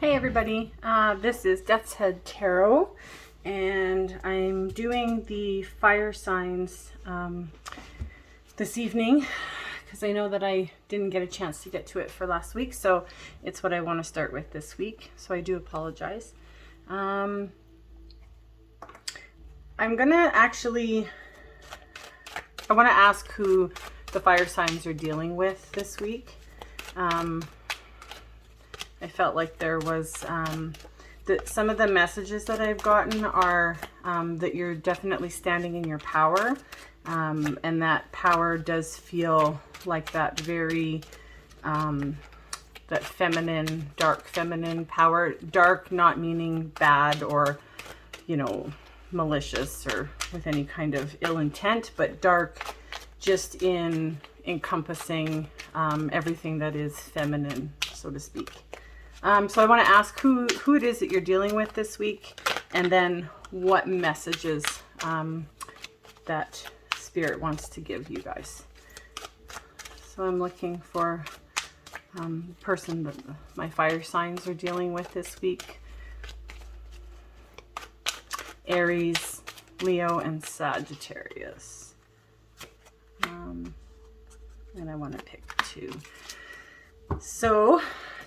Hey everybody, this is Death's Head Tarot, and I'm doing the fire signs this evening because I know that I didn't get a chance to get to it for last week, so it's what I want to start with this week, so I do apologize. I'm gonna actually, I want to ask who the fire signs are dealing with this week. I felt like there was that some of the messages that I've gotten are that you're definitely standing in your power, and that power does feel like that very that feminine, dark feminine power. Dark not meaning bad or, you know, malicious or with any kind of ill intent, but dark just in encompassing everything that is feminine, so to speak. So I want to ask who it is that you're dealing with this week, and then what messages that Spirit wants to give you guys. So I'm looking for the person that my fire signs are dealing with this week. Aries, Leo, and Sagittarius. And I want to pick two. So,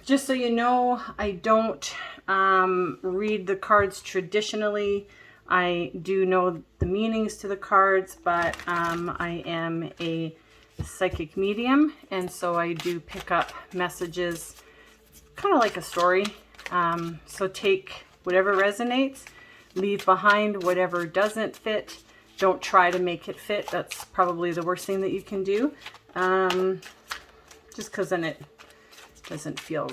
just so you know, I don't read the cards traditionally. I do know the meanings to the cards, but I am a psychic medium, and so I do pick up messages kind of like a story. So take whatever resonates, leave behind whatever doesn't fit. Don't try to make it fit. That's probably the worst thing that you can do. Just because then it doesn't feel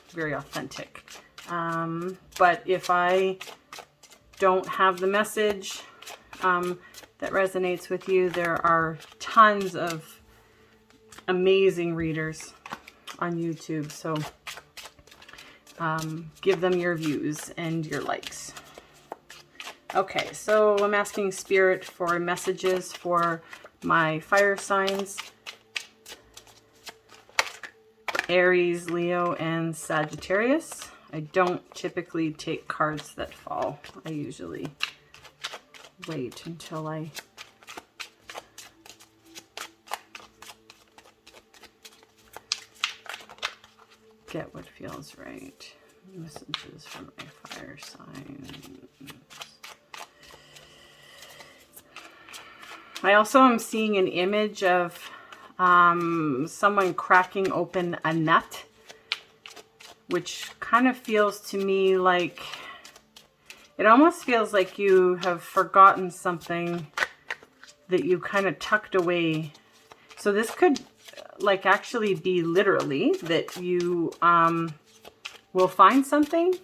very authentic. But if I don't have the message that resonates with you, there are tons of amazing readers on YouTube. So give them your views and your likes. Okay, so I'm asking Spirit for messages for my fire signs. Aries, Leo, and Sagittarius. I don't typically take cards that fall. I usually wait until I get what feels right. Messages from my fire signs. I also am seeing an image of someone cracking open a nut, which kind of feels to me like, it almost feels like you have forgotten something that you kind of tucked away. So this could like actually be literally that you will find something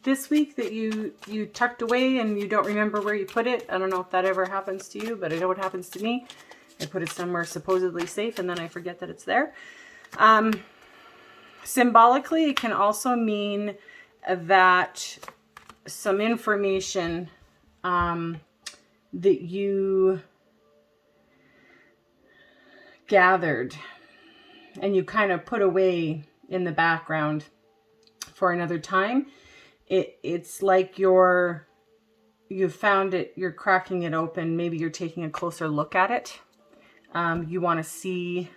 this week that you tucked away and you don't remember where you put it. I don't know if that ever happens to you, but I know what happens to me. I put it somewhere supposedly safe and then I forget that it's there. Symbolically, it can also mean that some information that you gathered and you kind of put away in the background for another time. It's like you found it, you're cracking it open, maybe you're taking a closer look at it. You want to see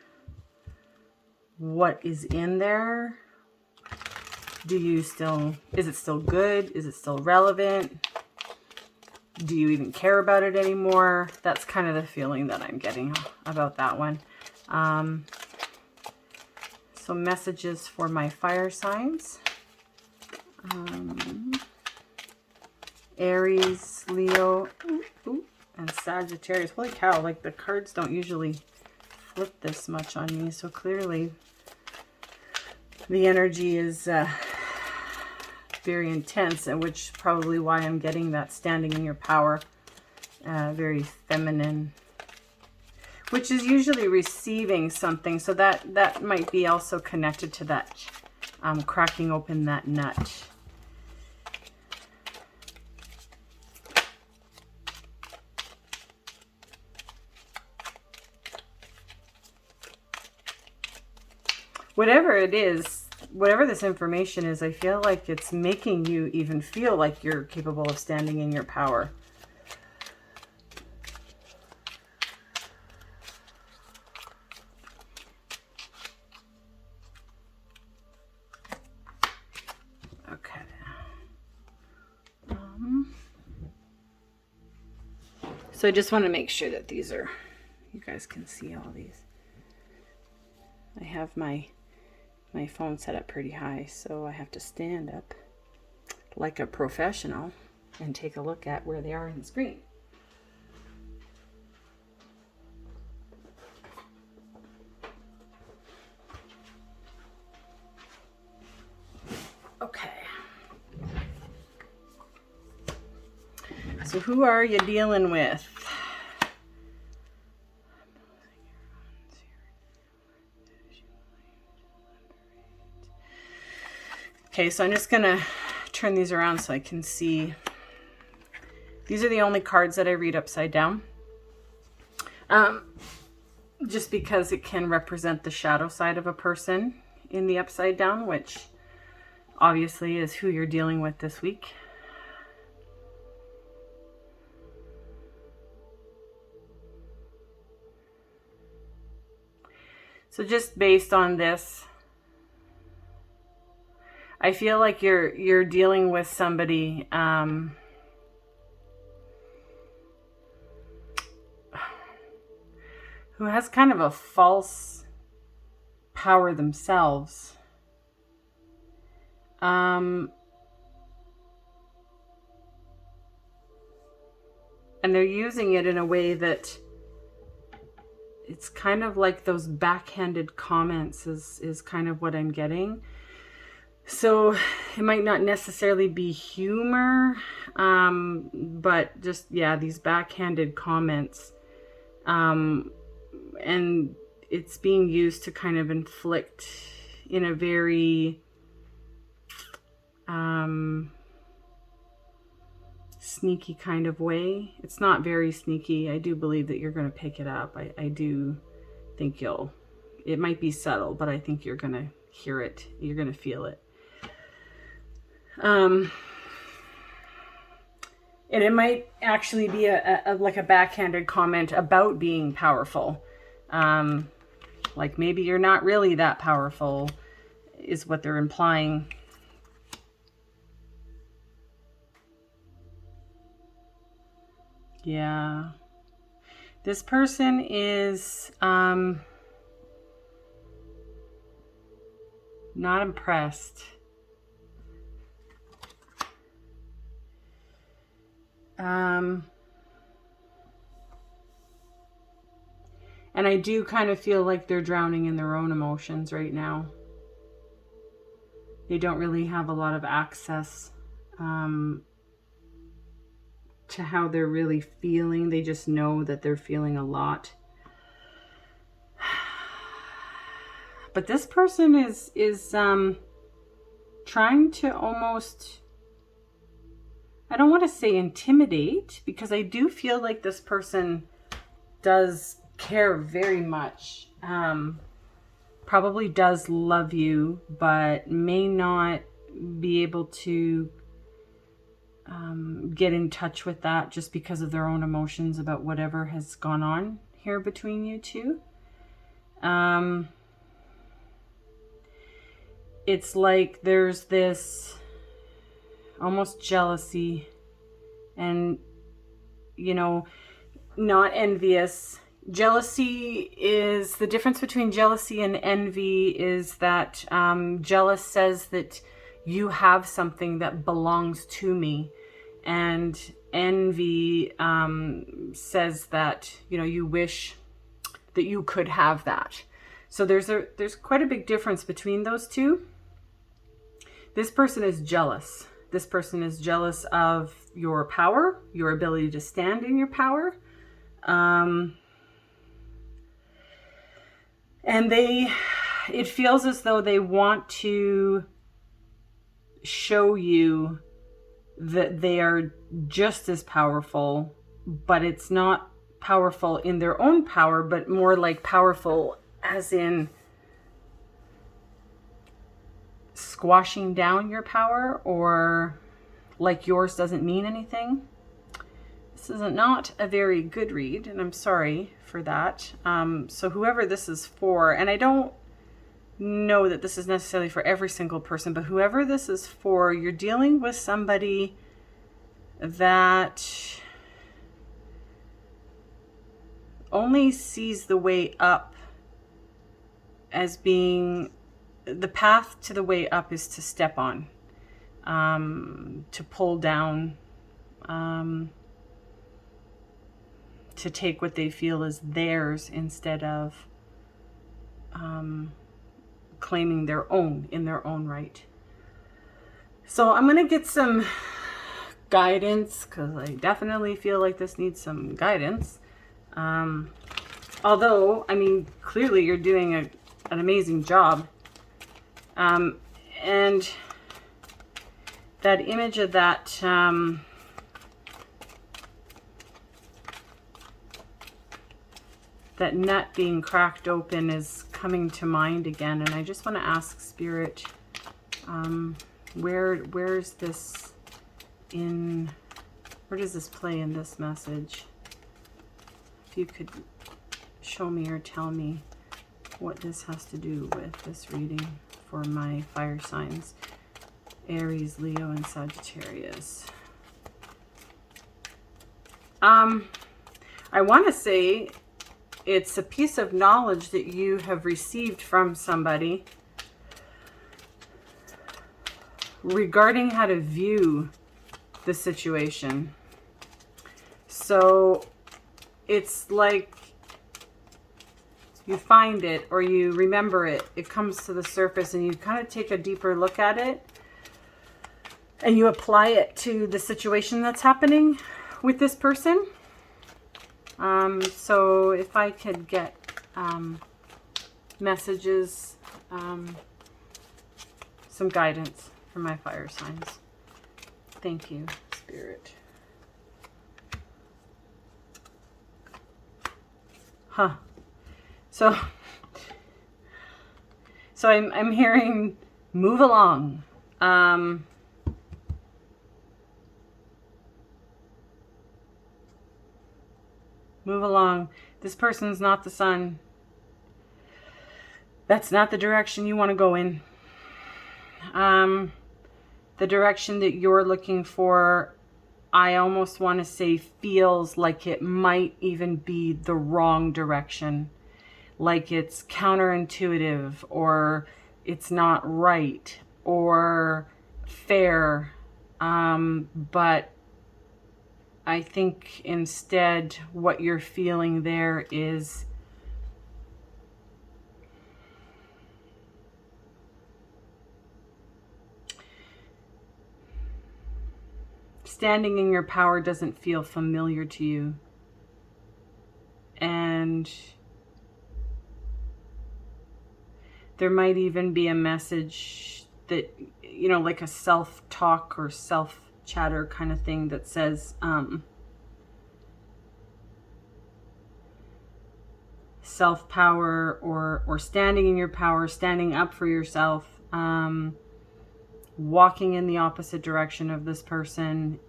what is in there. Is it still good? Is it still relevant? Do you even care about it anymore? That's kind of the feeling that I'm getting about that one. So messages for my fire signs. Aries, Leo, and Sagittarius. Holy cow, like the cards don't usually flip this much on me, so clearly the energy is very intense, and which probably why I'm getting that standing in your power, very feminine, which is usually receiving something, so that might be also connected to that cracking open that nut. Whatever it is whatever this information is, I feel like it's making you even feel like you're capable of standing in your power. Okay. So I just want to make sure that these are, you guys can see all these. I have my phone set up pretty high, so I have to stand up like a professional and take a look at where they are on the screen. Okay. So who are you dealing with? Okay, so I'm just going to turn these around so I can see. These are the only cards that I read upside down. Just because it can represent the shadow side of a person in the upside down, which obviously is who you're dealing with this week. So just based on this, I feel like you're dealing with somebody who has kind of a false power themselves. And they're using it in a way that it's kind of like those backhanded comments is kind of what I'm getting. So it might not necessarily be humor, but just, yeah, these backhanded comments. And it's being used to kind of inflict in a very sneaky kind of way. It's not very sneaky. I do believe that you're going to pick it up. I do think it might be subtle, but I think you're going to hear it. You're going to feel it. And it might actually be like a backhanded comment about being powerful. Like maybe you're not really that powerful is what they're implying. Yeah. This person is not impressed. And I do kind of feel like they're drowning in their own emotions right now. They don't really have a lot of access to how they're really feeling. They just know that they're feeling a lot. But this person is trying to almost, I don't want to say intimidate, because I do feel like this person does care very much. Probably does love you, but may not be able to get in touch with that just because of their own emotions about whatever has gone on here between you two. It's like there's this almost jealousy and, you know, not envious. Jealousy is, the difference between jealousy and envy is that jealous says that you have something that belongs to me, and envy says that, you know, you wish that you could have that. So there's quite a big difference between those two. This person is jealous. This person is jealous of your power, your ability to stand in your power. And it feels as though they want to show you that they are just as powerful, but it's not powerful in their own power, but more like powerful as in squashing down your power, or like yours doesn't mean anything. This is not a very good read, and I'm sorry for that. So whoever this is for, and I don't know that this is necessarily for every single person, but whoever this is for, you're dealing with somebody that only sees the way up as being, the path to the way up is to step on, to pull down, to take what they feel is theirs instead of claiming their own in their own right. So I'm going to get some guidance, because I definitely feel like this needs some guidance. Although, I mean, clearly you're doing an amazing job. And that image of that that nut being cracked open is coming to mind again, and I just want to ask Spirit, where's this in, where does this play in this message? If you could show me or tell me what this has to do with this reading for my fire signs, Aries, Leo, and Sagittarius. I want to say it's a piece of knowledge that you have received from somebody regarding how to view the situation. So it's like you find it or you remember it, it comes to the surface, and you kind of take a deeper look at it and you apply it to the situation that's happening with this person. So if I could get messages, some guidance for my fire signs. Thank you, Spirit. Huh. So I'm hearing move along. Move along. This person's not the sun. That's not the direction you want to go in. The direction that you're looking for, I almost want to say, feels like it might even be the wrong direction. Like it's counterintuitive, or it's not right, or fair. But I think instead what you're feeling there is standing in your power doesn't feel familiar to you. And there might even be a message that, you know, like a self-talk or self-chatter kind of thing that says, self-power or standing in your power, standing up for yourself, walking in the opposite direction of this person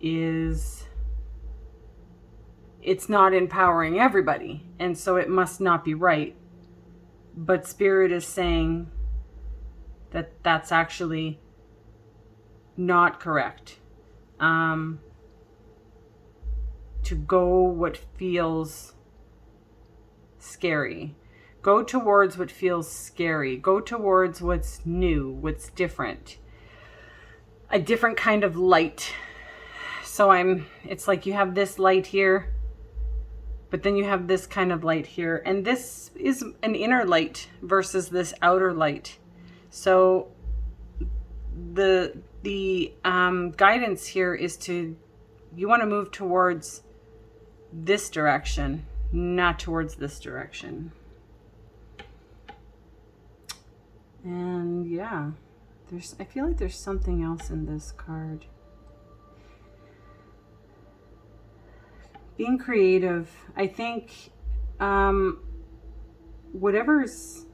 it's not empowering everybody, and so it must not be right. But Spirit is saying that that's actually not correct. To go what feels scary. Go towards what feels scary. Go towards what's new, what's different. A different kind of light. So it's like you have this light here, but then you have this kind of light here. And this is an inner light versus this outer light. So the guidance here is you want to move towards this direction, not towards this direction. And yeah, I feel like there's something else in this card. Being creative. I think whatever's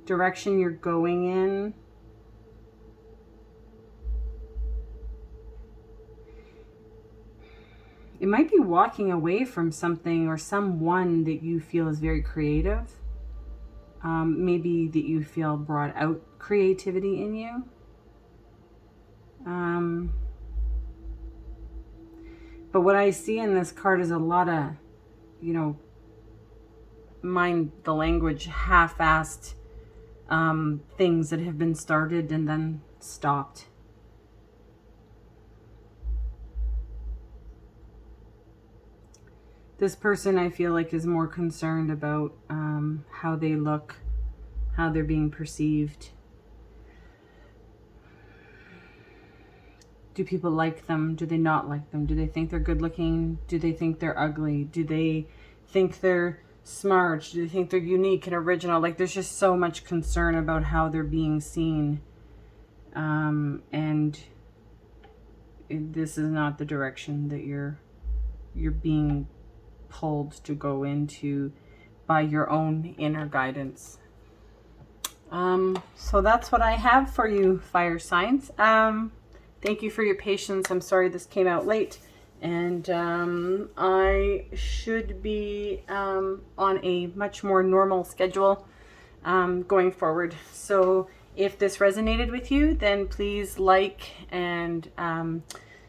direction you're going in, it might be walking away from something or someone that you feel is very creative. Maybe that you feel brought out creativity in you. But what I see in this card is a lot of, you know, mind the language, half-assed things that have been started and then stopped. This person, I feel like, is more concerned about how they look, how they're being perceived. Do people like them? Do they not like them? Do they think they're good looking? Do they think they're ugly? Do they think they're smart? Do they think they're unique and original? Like, there's just so much concern about how they're being seen. And this is not the direction that you're being pulled to go into by your own inner guidance. So that's what I have for you, fire signs. Thank you for your patience. I'm sorry this came out late, and I should be on a much more normal schedule going forward. So if this resonated with you, then please like and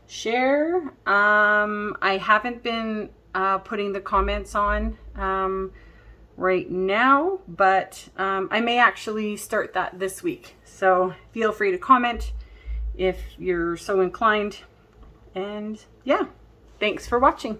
share. I haven't been putting the comments on right now, but I may actually start that this week. So feel free to comment if you're so inclined. And yeah, thanks for watching.